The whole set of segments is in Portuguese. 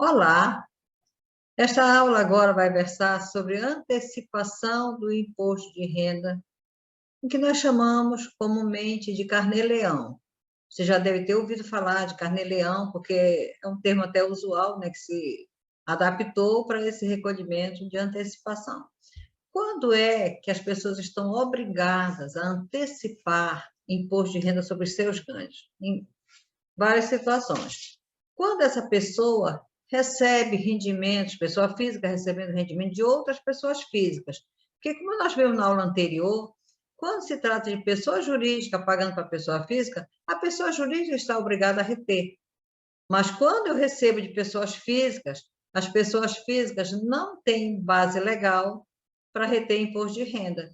Olá, esta aula agora vai versar sobre antecipação do imposto de renda, o que nós chamamos comumente de carnê-leão. Você já deve ter ouvido falar de carnê-leão, porque é um termo até usual, né, que se adaptou para esse recolhimento de antecipação. Quando é que as pessoas estão obrigadas a antecipar imposto de renda sobre os seus ganhos? Em várias situações. Quando essa pessoa recebe rendimentos, pessoa física recebendo rendimento de outras pessoas físicas. Porque, como nós vimos na aula anterior, quando se trata de pessoa jurídica pagando para a pessoa física, a pessoa jurídica está obrigada a reter. Mas quando eu recebo de pessoas físicas, as pessoas físicas não têm base legal para reter imposto de renda.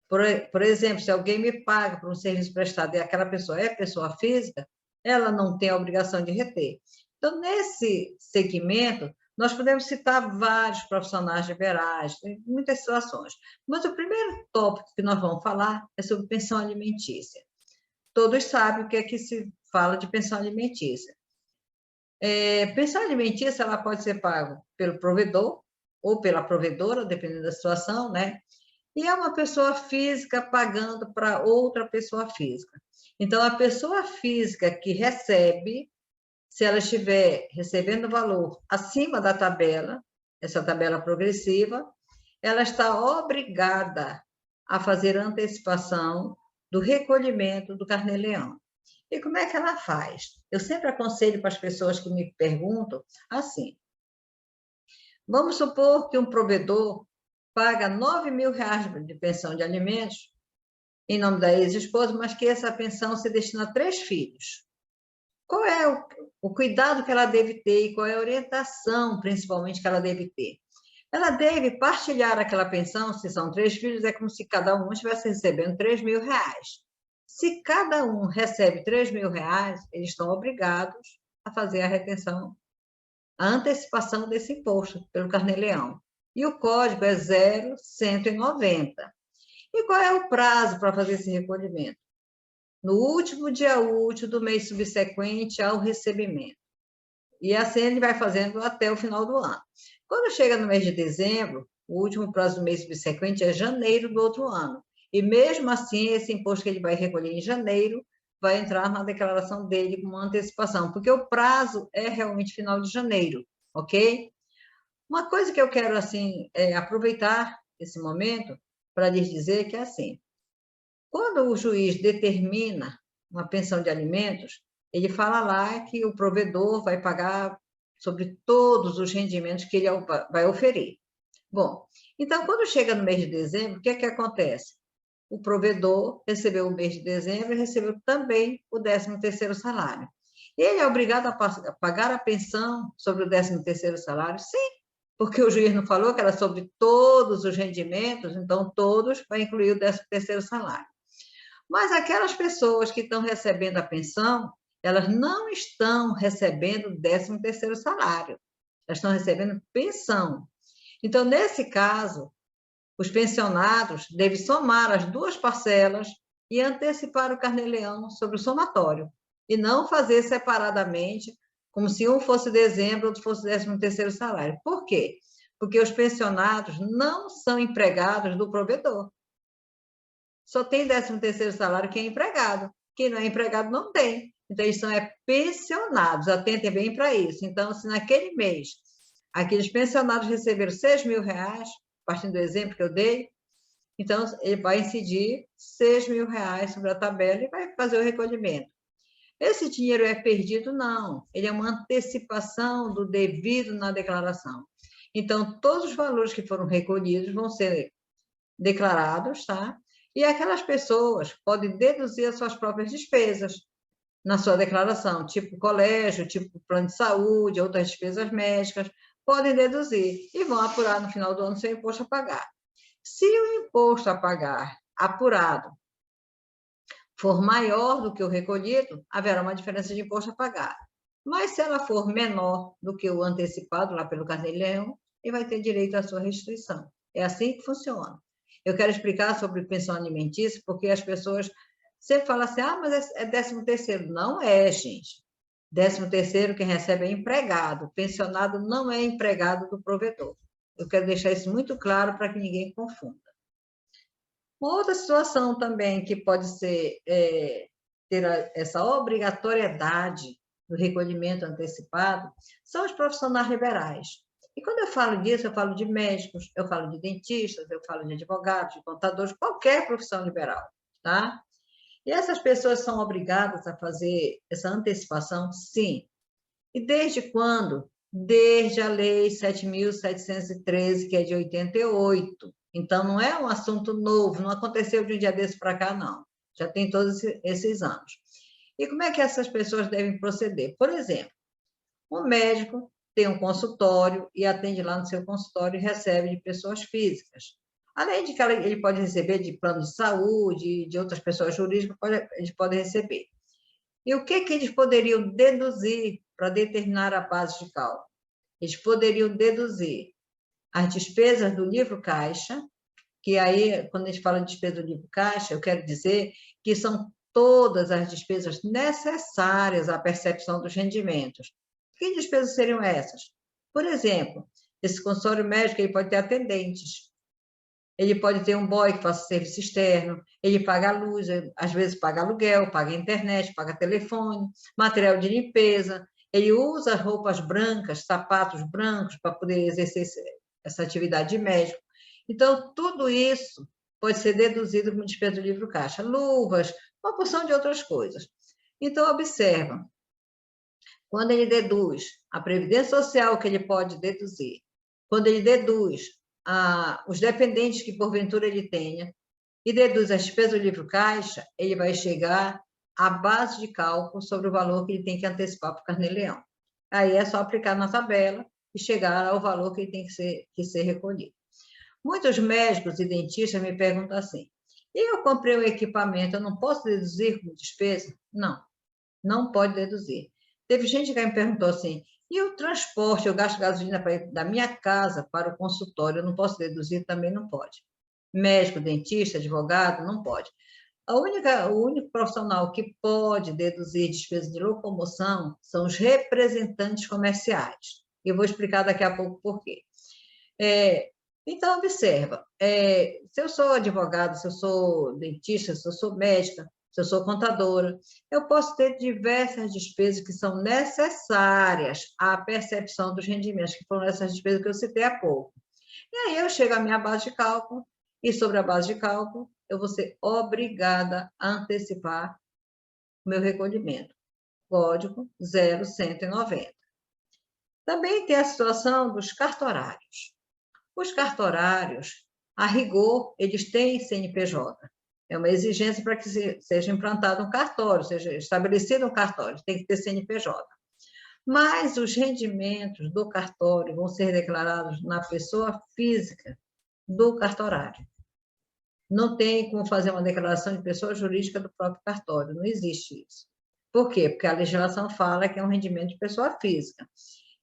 Por exemplo, se alguém me paga por um serviço prestado e aquela pessoa é pessoa física, ela não tem a obrigação de reter. Então, nesse segmento, nós podemos citar vários profissionais liberais, tem muitas situações. Mas o primeiro tópico que nós vamos falar é sobre pensão alimentícia. Todos sabem o que é que se fala de pensão alimentícia. Pensão alimentícia ela pode ser paga pelo provedor ou pela provedora, dependendo da situação, né? E é uma pessoa física pagando para outra pessoa física. Então, a pessoa física que recebe, se ela estiver recebendo valor acima da tabela, essa tabela progressiva, ela está obrigada a fazer antecipação do recolhimento do carnê-leão. E como é que ela faz? Eu sempre aconselho para as pessoas que me perguntam assim: vamos supor que um provedor paga R$ 9.000 de pensão de alimentos em nome da ex-esposa, mas que essa pensão se destina a 3 filhos. Qual é o cuidado que ela deve ter e qual é a orientação, principalmente, que ela deve ter? Ela deve partilhar aquela pensão, se são 3 filhos, é como se cada um estivesse recebendo R$ 3.000. Se cada um recebe R$ 3.000, eles estão obrigados a fazer a retenção, a antecipação desse imposto pelo carnê-leão. E o código é 0190. E qual é o prazo para fazer esse recolhimento? No último dia útil do mês subsequente ao recebimento. E assim ele vai fazendo até o final do ano. Quando chega no mês de dezembro, o último prazo do mês subsequente é janeiro do outro ano. E mesmo assim, esse imposto que ele vai recolher em janeiro vai entrar na declaração dele como antecipação, porque o prazo é realmente final de janeiro, ok? Uma coisa que eu quero assim aproveitar esse momento para lhes dizer que é assim: quando o juiz determina uma pensão de alimentos, ele fala lá que o provedor vai pagar sobre todos os rendimentos que ele vai oferir. Bom, então, quando chega no mês de dezembro, o que é que acontece? O provedor recebeu o mês de dezembro e recebeu também o 13º salário. Ele é obrigado a pagar a pensão sobre o 13º salário? Sim, porque o juiz não falou que era sobre todos os rendimentos, então todos vai incluir o 13º salário. Mas aquelas pessoas que estão recebendo a pensão, elas não estão recebendo o 13º salário, elas estão recebendo pensão. Então, nesse caso, os pensionados devem somar as 2 parcelas e antecipar o carnê-leão sobre o somatório, e não fazer separadamente, como se um fosse dezembro, outro fosse 13º salário. Por quê? Porque os pensionados não são empregados do provedor. Só tem 13º salário quem é empregado. Quem não é empregado não tem. Então, eles são pensionados. Atentem bem para isso. Então, se naquele mês aqueles pensionados receberam R$ 6.000, partindo do exemplo que eu dei, então ele vai incidir R$ 6.000 sobre a tabela e vai fazer o recolhimento. Esse dinheiro é perdido? Não. Ele é uma antecipação do devido na declaração. Então, todos os valores que foram recolhidos vão ser declarados, tá? E aquelas pessoas podem deduzir as suas próprias despesas na sua declaração, tipo colégio, tipo plano de saúde, outras despesas médicas, podem deduzir e vão apurar no final do ano seu imposto a pagar. Se o imposto a pagar apurado for maior do que o recolhido, haverá uma diferença de imposto a pagar. Mas se ela for menor do que o antecipado lá pelo carnê-leão, ele vai ter direito à sua restituição. É assim que funciona. Eu quero explicar sobre pensão alimentícia, porque as pessoas sempre falam assim, mas é 13º. Não é, gente. 13º, quem recebe é empregado. Pensionado não é empregado do provedor. Eu quero deixar isso muito claro para que ninguém confunda. Uma outra situação também que pode ser ter essa obrigatoriedade do recolhimento antecipado são os profissionais liberais. E quando eu falo disso, eu falo de médicos, eu falo de dentistas, eu falo de advogados, de contadores, qualquer profissão liberal, tá? E essas pessoas são obrigadas a fazer essa antecipação? Sim. E desde quando? Desde a Lei 7.713, que é de 88. Então, não é um assunto novo, não aconteceu de um dia desse para cá, não. Já tem todos esses anos. E como é que essas pessoas devem proceder? Por exemplo, um médico tem um consultório e atende lá no seu consultório e recebe de pessoas físicas. Além de que ele pode receber de plano de saúde, de outras pessoas jurídicas, eles podem receber. E o que eles poderiam deduzir para determinar a base de cálculo? Eles poderiam deduzir as despesas do livro caixa, que aí, quando a gente fala de despesa do livro caixa, eu quero dizer que são todas as despesas necessárias à percepção dos rendimentos. Que despesas seriam essas? Por exemplo, esse consultório médico ele pode ter atendentes, ele pode ter um boy que faça serviço externo, ele paga a luz, às vezes paga aluguel, paga internet, paga telefone, material de limpeza, ele usa roupas brancas, sapatos brancos para poder exercer essa atividade de médico. Então, tudo isso pode ser deduzido como despesa do livro caixa. Luvas, uma porção de outras coisas. Então, observa, quando ele deduz a previdência social que ele pode deduzir, quando ele deduz os dependentes que porventura ele tenha, e deduz a despesa do livro caixa, ele vai chegar à base de cálculo sobre o valor que ele tem que antecipar para o Carnê-Leão. Aí é só aplicar na tabela e chegar ao valor que ele tem que ser recolhido. Muitos médicos e dentistas me perguntam assim, e eu comprei um equipamento, eu não posso deduzir como despesa? Não, não pode deduzir. Teve gente que me perguntou assim, e o transporte, eu gasto gasolina para ir da minha casa para o consultório, eu não posso deduzir? Também não pode. Médico, dentista, advogado, não pode. O único profissional que pode deduzir despesas de locomoção são os representantes comerciais. Eu vou explicar daqui a pouco por quê. Então, observa, se eu sou advogado, se eu sou dentista, se eu sou médica, se eu sou contadora, eu posso ter diversas despesas que são necessárias à percepção dos rendimentos, que foram essas despesas que eu citei há pouco. E aí eu chego à minha base de cálculo, e sobre a base de cálculo, eu vou ser obrigada a antecipar o meu recolhimento. Código 0190. Também tem a situação dos cartorários. Os cartorários, a rigor, eles têm CNPJ. É uma exigência para que seja implantado um cartório, seja estabelecido um cartório, tem que ter CNPJ. Mas os rendimentos do cartório vão ser declarados na pessoa física do cartorário. Não tem como fazer uma declaração de pessoa jurídica do próprio cartório, não existe isso. Por quê? Porque a legislação fala que é um rendimento de pessoa física.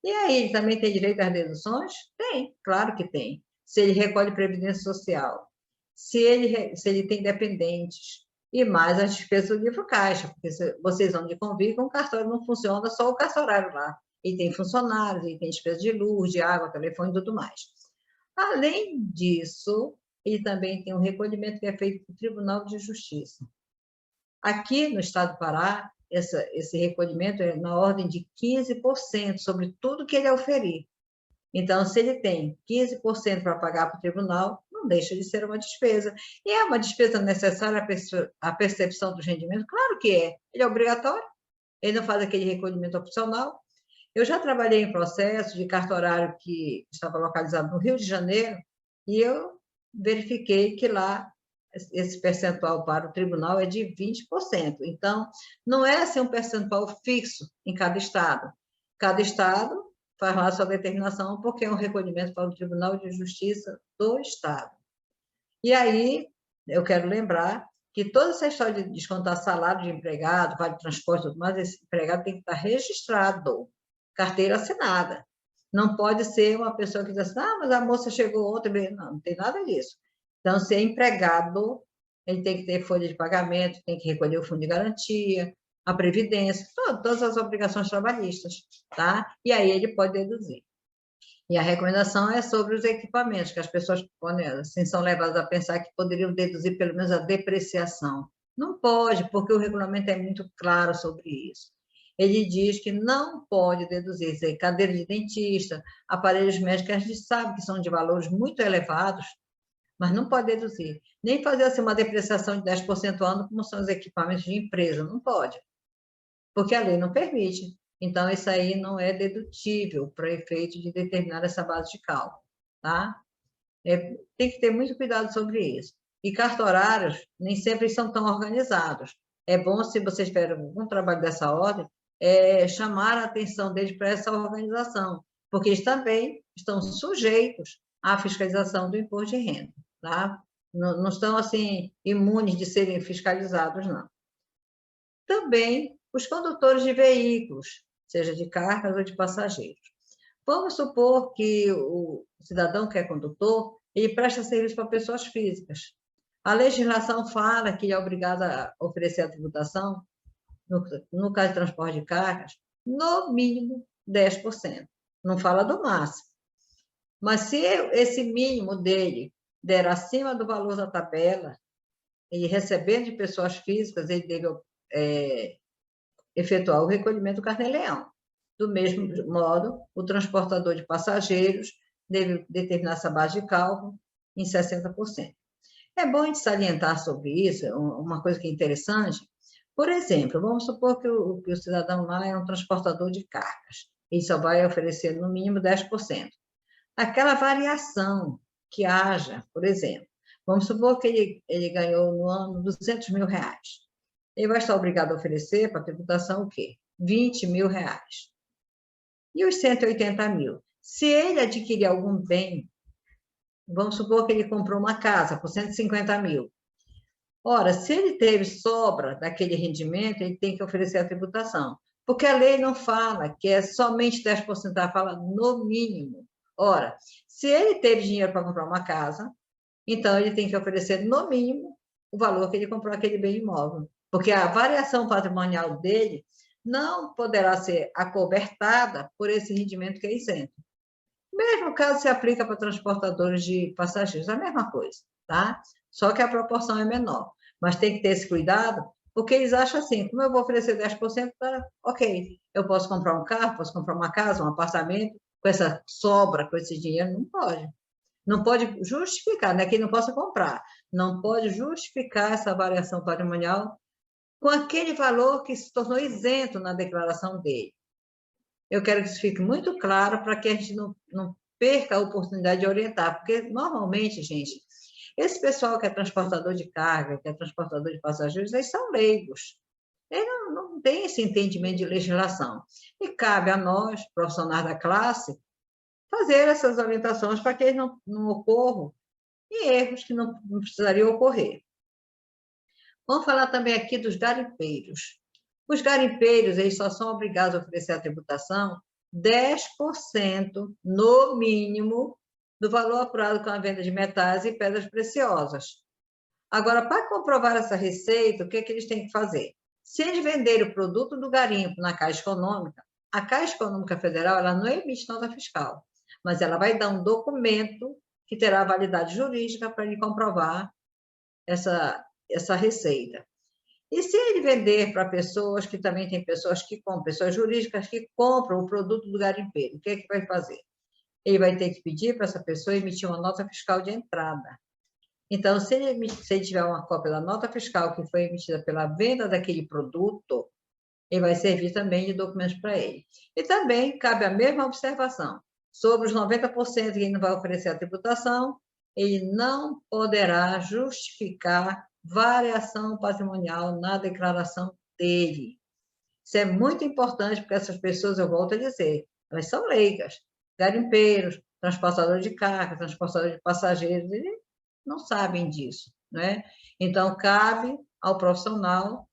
E aí, ele também tem direito às deduções? Tem, claro que tem. Se ele recolhe previdência social, se ele tem dependentes, e mais as despesas do livro caixa, porque vocês vão de convir que um cartório não funciona só o cartorário lá. Ele tem funcionários, ele tem despesa de luz, de água, telefone e tudo mais. Além disso, ele também tem um recolhimento que é feito pelo Tribunal de Justiça. Aqui no estado do Pará, esse recolhimento é na ordem de 15% sobre tudo que ele oferir. Então, se ele tem 15% para pagar para o tribunal, não deixa de ser uma despesa. E é uma despesa necessária à percepção dos rendimentos? Claro que é. Ele é obrigatório, ele não faz aquele recolhimento opcional. Eu já trabalhei em processo de cartorário que estava localizado no Rio de Janeiro, e eu verifiquei que lá esse percentual para o tribunal é de 20%. Então, não é assim um percentual fixo em cada estado. Cada estado faz lá a sua determinação, porque é um recolhimento para o Tribunal de Justiça do Estado. E aí, eu quero lembrar que toda essa história de descontar salário de empregado, vale transporte e tudo mais, esse empregado tem que estar registrado, carteira assinada. Não pode ser uma pessoa que diz assim, mas a moça chegou ontem, não tem nada disso. Então, se é empregado, ele tem que ter folha de pagamento, tem que recolher o fundo de garantia, a previdência, todas as obrigações trabalhistas, tá? E aí ele pode deduzir. E a recomendação é sobre os equipamentos, que as pessoas assim, são levadas a pensar que poderiam deduzir pelo menos a depreciação. Não pode, porque o regulamento é muito claro sobre isso. Ele diz que não pode deduzir, dizer, cadeira de dentista, aparelhos médicos, a gente sabe que são de valores muito elevados, mas não pode deduzir. Nem fazer assim, uma depreciação de 10% ao ano, como são os equipamentos de empresa, não pode, porque a lei não permite. Então, isso aí não é dedutível para efeito de determinar essa base de cálculo, tá? Tem que ter muito cuidado sobre isso. E cartorários nem sempre são tão organizados. É bom, se vocês tiverem algum trabalho dessa ordem, chamar a atenção deles para essa organização, porque eles também estão sujeitos à fiscalização do imposto de renda, tá? Não, não estão, assim, imunes de serem fiscalizados, não. Também os condutores de veículos, seja de cargas ou de passageiros. Vamos supor que o cidadão que é condutor, ele presta serviço para pessoas físicas. A legislação fala que ele é obrigado a oferecer a tributação, no caso de transporte de cargas, no mínimo 10%. Não fala do máximo. Mas se esse mínimo dele der acima do valor da tabela, e recebendo de pessoas físicas, ele deve efetuar o recolhimento do carnê-leão. Do mesmo modo, o transportador de passageiros deve determinar essa base de cálculo em 60%. É bom a gente salientar sobre isso, uma coisa que é interessante. Por exemplo, vamos supor que o cidadão lá é um transportador de cargas, ele só vai oferecer no mínimo 10%. Aquela variação que haja, por exemplo, vamos supor que ele ganhou no ano 200 mil reais. Ele vai estar obrigado a oferecer para a tributação o quê? 20 mil reais. E os 180 mil? Se ele adquirir algum bem, vamos supor que ele comprou uma casa por 150 mil. Ora, se ele teve sobra daquele rendimento, ele tem que oferecer a tributação. Porque a lei não fala que é somente 10%, ela fala no mínimo. Ora, se ele teve dinheiro para comprar uma casa, então ele tem que oferecer no mínimo o valor que ele comprou aquele bem imóvel. Porque a variação patrimonial dele não poderá ser acobertada por esse rendimento que é isento. Mesmo caso se aplica para transportadores de passageiros, a mesma coisa, tá? Só que a proporção é menor. Mas tem que ter esse cuidado, porque eles acham assim, como eu vou oferecer 10%, ok, eu posso comprar um carro, posso comprar uma casa, um apartamento, com essa sobra, com esse dinheiro, não pode. Não pode justificar, não é que não possa comprar, não pode justificar essa variação patrimonial com aquele valor que se tornou isento na declaração dele. Eu quero que isso fique muito claro para que a gente não perca a oportunidade de orientar, porque normalmente, gente, esse pessoal que é transportador de carga, que é transportador de passageiros, eles são leigos. Eles não têm esse entendimento de legislação. E cabe a nós, profissionais da classe, fazer essas orientações para que eles não ocorram e erros que não precisariam ocorrer. Vamos falar também aqui dos garimpeiros. Os garimpeiros, eles só são obrigados a oferecer a tributação 10% no mínimo do valor apurado com a venda de metais e pedras preciosas. Agora, para comprovar essa receita, o que eles têm que fazer? Se eles venderem o produto do garimpo na Caixa Econômica, a Caixa Econômica Federal ela não emite nota fiscal, mas ela vai dar um documento que terá validade jurídica para ele comprovar essa receita. E se ele vender para pessoas que também tem pessoas que compram, pessoas jurídicas que compram o produto do garimpeiro, o que é que vai fazer? Ele vai ter que pedir para essa pessoa emitir uma nota fiscal de entrada. Então, se ele tiver uma cópia da nota fiscal que foi emitida pela venda daquele produto, ele vai servir também de documentos para ele. E também cabe a mesma observação. Sobre os 90% que ele não vai oferecer a tributação, ele não poderá justificar variação patrimonial na declaração dele. Isso é muito importante, porque essas pessoas, eu volto a dizer, elas são leigas, garimpeiros, transportadores de carga, transportadores de passageiros, eles não sabem disso, né? Então, cabe ao profissional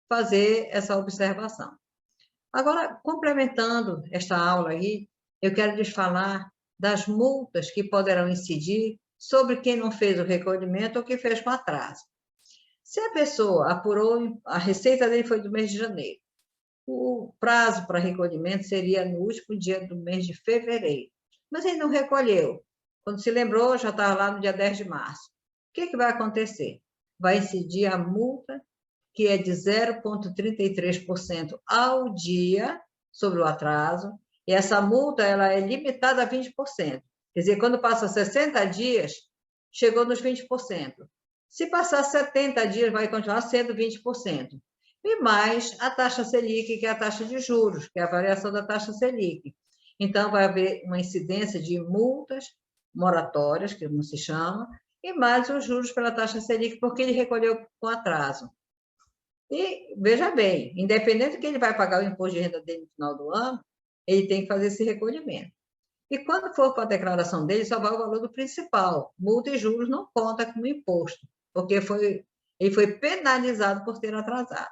fazer essa observação. Agora, complementando esta aula aí, eu quero lhes falar das multas que poderão incidir sobre quem não fez o recolhimento ou que fez com atraso. Se a pessoa apurou, a receita dele foi do mês de janeiro, o prazo para recolhimento seria no último dia do mês de fevereiro. Mas ele não recolheu. Quando se lembrou, já estava lá no dia 10 de março. O que vai acontecer? Vai incidir a multa, que é de 0,33% ao dia sobre o atraso, e essa multa ela é limitada a 20%. Quer dizer, quando passa 60 dias, chegou nos 20%. Se passar 70 dias, vai continuar sendo 20%. E mais a taxa Selic, que é a taxa de juros, que é a variação da taxa Selic. Então, vai haver uma incidência de multas moratórias, que não se chama, e mais os juros pela taxa Selic, porque ele recolheu com atraso. E, veja bem, independente que ele vai pagar o imposto de renda dele no final do ano, ele tem que fazer esse recolhimento. E quando for para a declaração dele, só vai o valor do principal. Multa e juros não conta como imposto, porque ele foi penalizado por ter atrasado.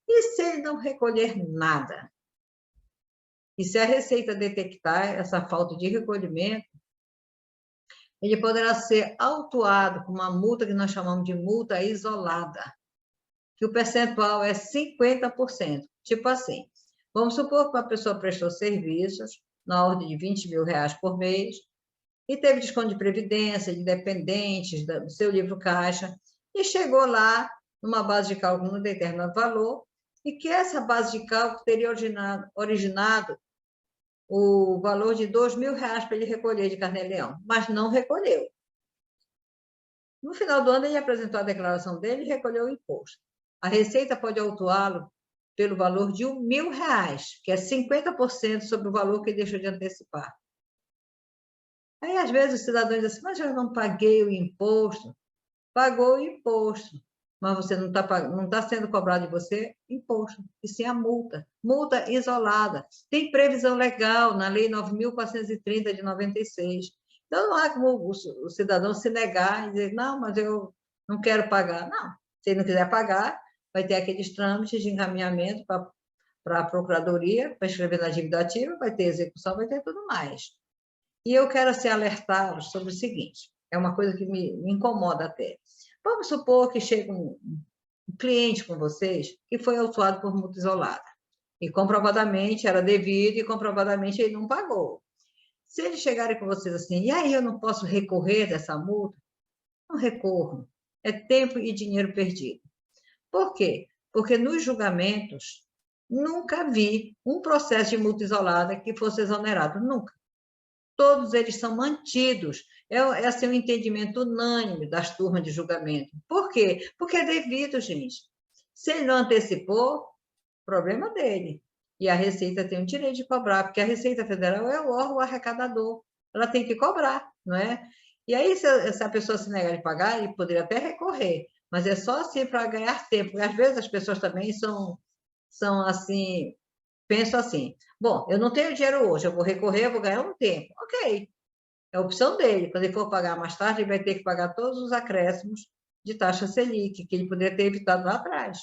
E se ele não recolher nada? E se a Receita detectar essa falta de recolhimento, ele poderá ser autuado com uma multa que nós chamamos de multa isolada, que o percentual é 50%. Tipo assim, vamos supor que uma pessoa prestou serviços na ordem de R$20 mil por mês e teve desconto de previdência, de dependentes, do seu livro caixa, e chegou lá numa base de cálculo num determinado valor, e que essa base de cálculo teria originado o valor de R$2 mil para ele recolher de carnê-leão, mas não recolheu. No final do ano, ele apresentou a declaração dele e recolheu o imposto. A Receita pode autuá-lo pelo valor de R$1 mil, que é 50% sobre o valor que ele deixou de antecipar. Aí, às vezes, o cidadão diz assim, mas eu não paguei o imposto. Pagou o imposto, mas você não está sendo cobrado de você imposto, e sim a multa. Multa isolada. Tem previsão legal na Lei 9.430 de 96. Então, não há como o cidadão se negar e dizer, não, mas eu não quero pagar. Não, se ele não quiser pagar, vai ter aqueles trâmites de encaminhamento para a Procuradoria, para escrever na dívida ativa, vai ter execução, vai ter tudo mais. E eu quero assim, alertá-los sobre o seguinte, é uma coisa que me incomoda até. Vamos supor que chega um cliente com vocês que foi autuado por multa isolada, e comprovadamente era devido, e comprovadamente ele não pagou. Se eles chegarem com vocês assim, e aí eu não posso recorrer dessa multa? Não recorro. É tempo e dinheiro perdido. Por quê? Porque nos julgamentos, nunca vi um processo de multa isolada que fosse exonerado, nunca. Todos eles são mantidos. É assim, um entendimento unânime das turmas de julgamento. Por quê? Porque é devido, gente. Se ele não antecipou, problema dele. E a Receita tem o direito de cobrar, porque a Receita Federal é o órgão arrecadador. Ela tem que cobrar, não é? E aí, se a pessoa se negar de pagar, ele poderia até recorrer, mas é só assim para ganhar tempo. Porque às vezes as pessoas também são assim, penso assim, bom, eu não tenho dinheiro hoje, eu vou recorrer, eu vou ganhar um tempo. Ok, é a opção dele. Quando ele for pagar mais tarde, ele vai ter que pagar todos os acréscimos de taxa Selic, que ele poderia ter evitado lá atrás,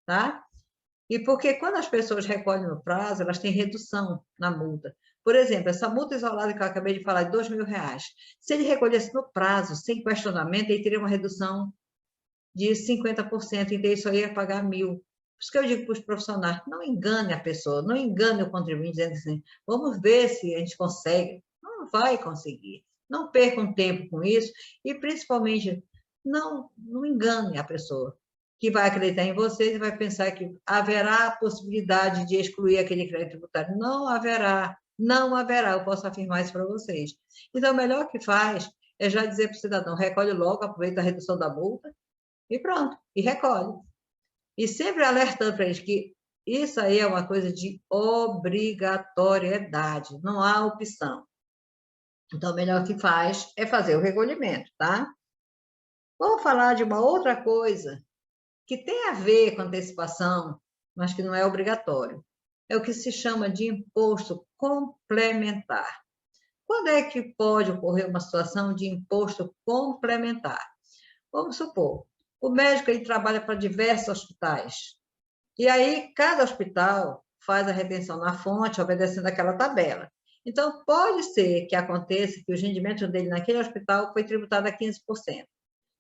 tá? E porque quando as pessoas recolhem no prazo, elas têm redução na multa. Por exemplo, essa multa isolada que eu acabei de falar, de R$2 mil, se ele recolhesse no prazo, sem questionamento, ele teria uma redução de 50%, então isso aí ia pagar 1.000. Por isso que eu digo para os profissionais, não engane a pessoa, não engane o contribuinte, dizendo assim, vamos ver se a gente consegue. Não vai conseguir. Não percam tempo com isso e, principalmente, não engane a pessoa, que vai acreditar em vocês e vai pensar que haverá a possibilidade de excluir aquele crédito tributário. Não haverá, não haverá, eu posso afirmar isso para vocês. Então, o melhor que faz é já dizer para o cidadão, recolhe logo, aproveita a redução da multa, e pronto, e recolhe. E sempre alertando para eles que isso aí é uma coisa de obrigatoriedade, não há opção. Então, o melhor que faz é fazer o recolhimento, tá? Vamos falar de uma outra coisa que tem a ver com antecipação, mas que não é obrigatório. É o que se chama de imposto complementar. Quando é que pode ocorrer uma situação de imposto complementar? Vamos supor, o médico ele trabalha para diversos hospitais. E aí, cada hospital faz a retenção na fonte, obedecendo aquela tabela. Então, pode ser que aconteça que o rendimento dele naquele hospital foi tributado a 15%.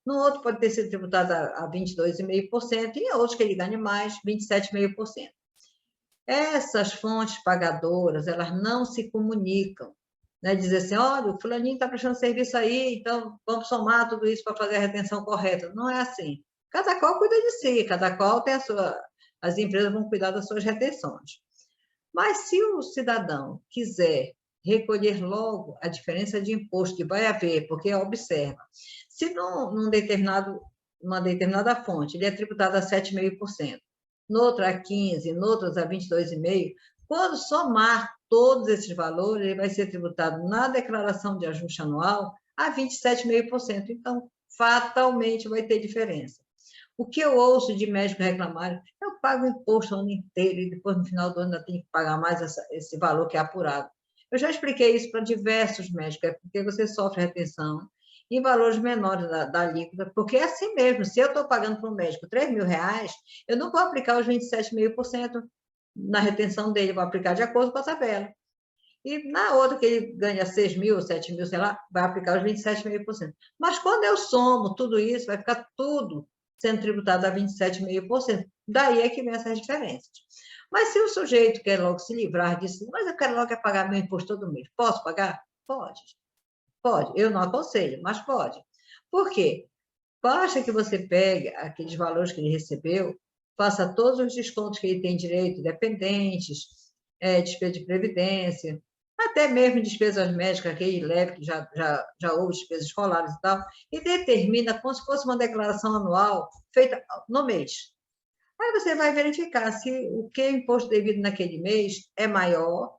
No outro pode ter sido tributado a 22,5%, e em outros que ele ganhe mais, 27,5%. Essas fontes pagadoras, elas não se comunicam, né? Dizer assim, olha, o fulaninho está prestando serviço aí, então vamos somar tudo isso para fazer a retenção correta. Não é assim. Cada qual cuida de si, cada qual tem a sua... As empresas vão cuidar das suas retenções. Mas se o cidadão quiser recolher logo a diferença de imposto que vai haver, porque observa, se numa determinada fonte ele é tributado a 7,5%, noutra a 15%, noutras a 22,5%, quando somar todos esses valores, ele vai ser tributado na declaração de ajuste anual a 27,5%. Então, fatalmente vai ter diferença. O que eu ouço de médico reclamar, eu pago imposto o ano inteiro e depois no final do ano ainda tenho que pagar mais esse valor que é apurado. Eu já expliquei isso para diversos médicos, é porque você sofre retenção em valores menores da alíquota, porque é assim mesmo, se eu estou pagando para um médico R$ 3.000, eu não vou aplicar os 27,5% na retenção dele, vou aplicar de acordo com a tabela. E na outra, que ele ganha 6.000, 7.000, sei lá, vai aplicar os 27,5%. Mas quando eu somo tudo isso, vai ficar tudo sendo tributado a 27,5%. Daí é que vem essas diferenças. Mas se o sujeito quer logo se livrar disso, mas eu quero logo é pagar meu imposto todo mês, posso pagar? Pode. Pode. Eu não aconselho, mas pode. Por quê? Basta que você pegue aqueles valores que ele recebeu, faça todos os descontos que ele tem direito, dependentes, despesa de previdência, até mesmo despesas médicas, aquele leve, que já houve despesas escolares e tal, e determina como se fosse uma declaração anual feita no mês. Aí você vai verificar se o que é imposto devido naquele mês é maior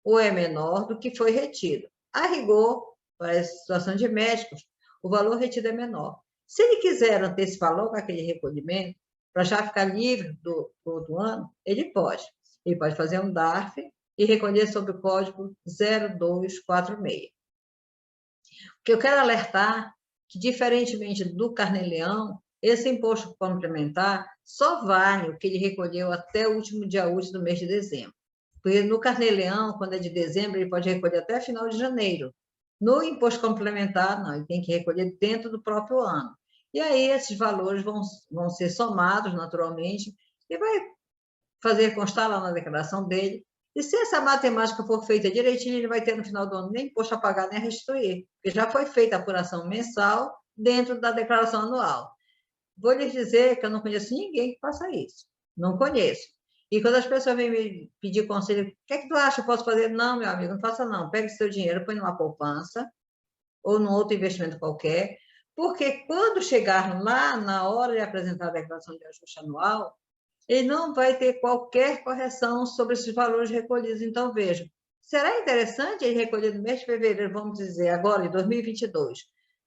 ou é menor do que foi retido. A rigor, para a situação de médicos, o valor retido é menor. Se ele quiser antecipar logo aquele recolhimento, para já ficar livre do outro ano, ele pode. Ele pode fazer um DARF e recolher sob o código 0246. O que eu quero alertar que, diferentemente do Carnê-Leão, esse imposto complementar só vale o que ele recolheu até o último dia útil do mês de dezembro. Porque no Carnê-Leão, quando é de dezembro, ele pode recolher até final de janeiro. No imposto complementar, não, ele tem que recolher dentro do próprio ano. E aí esses valores vão ser somados naturalmente e vai fazer constar lá na declaração dele. E se essa matemática for feita direitinho, ele vai ter no final do ano nem imposto a pagar, nem a restituir, porque já foi feita a apuração mensal dentro da declaração anual. Vou lhes dizer que eu não conheço ninguém que faça isso. Não conheço. E quando as pessoas vêm me pedir conselho, o que é que tu acha? Eu posso fazer? Não, meu amigo, não faça não. Pegue seu dinheiro, põe numa poupança ou num outro investimento qualquer, porque quando chegar lá na hora de apresentar a declaração de ajuste anual, ele não vai ter qualquer correção sobre esses valores recolhidos. Então, veja, será interessante ele recolher no mês de fevereiro, vamos dizer, agora, em 2022,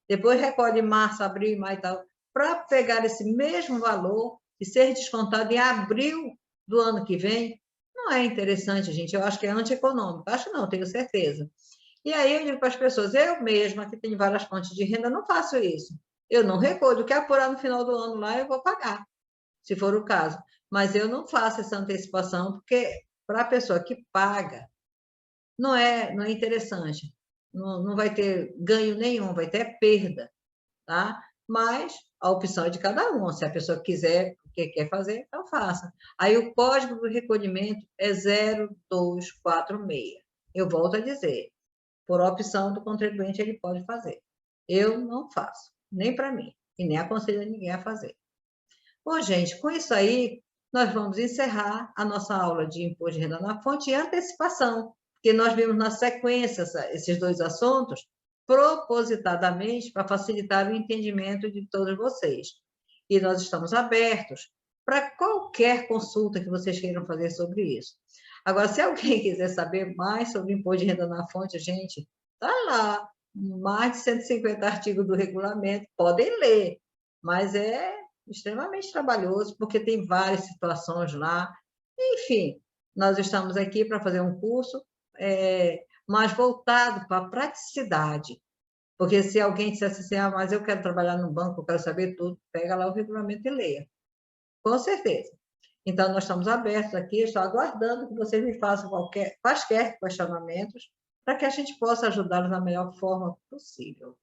depois recolhe em março, abril, maio e tal, para pegar esse mesmo valor e ser descontado em abril do ano que vem? Não é interessante, gente. Eu acho que é antieconômico. Acho não, tenho certeza. E aí eu digo para as pessoas, eu mesma, que tenho várias fontes de renda, não faço isso. Eu não recolho. O que apurar no final do ano lá, eu vou pagar, se for o caso. Mas eu não faço essa antecipação, porque para a pessoa que paga, não é interessante. Não vai ter ganho nenhum, vai ter perda, tá? Mas a opção é de cada um. Se a pessoa quiser, o que quer fazer, então faça. Aí o código do recolhimento é 0246. Eu volto a dizer, por opção do contribuinte, ele pode fazer. Eu não faço, nem para mim, e nem aconselho ninguém a fazer. Bom, gente, com isso aí, nós vamos encerrar a nossa aula de imposto de renda na fonte e antecipação, porque nós vimos na sequência esses dois assuntos propositadamente para facilitar o entendimento de todos vocês. E nós estamos abertos para qualquer consulta que vocês queiram fazer sobre isso. Agora, se alguém quiser saber mais sobre imposto de renda na fonte, gente, está lá, mais de 150 artigos do regulamento, podem ler, mas é extremamente trabalhoso, porque tem várias situações lá. Enfim, nós estamos aqui para fazer um curso mais voltado para a praticidade, porque se alguém dissesse assim, mas eu quero trabalhar no banco, eu quero saber tudo, pega lá o regulamento e leia. Com certeza. Então, nós estamos abertos aqui, estou aguardando que vocês me façam quaisquer questionamentos para que a gente possa ajudá-los da melhor forma possível.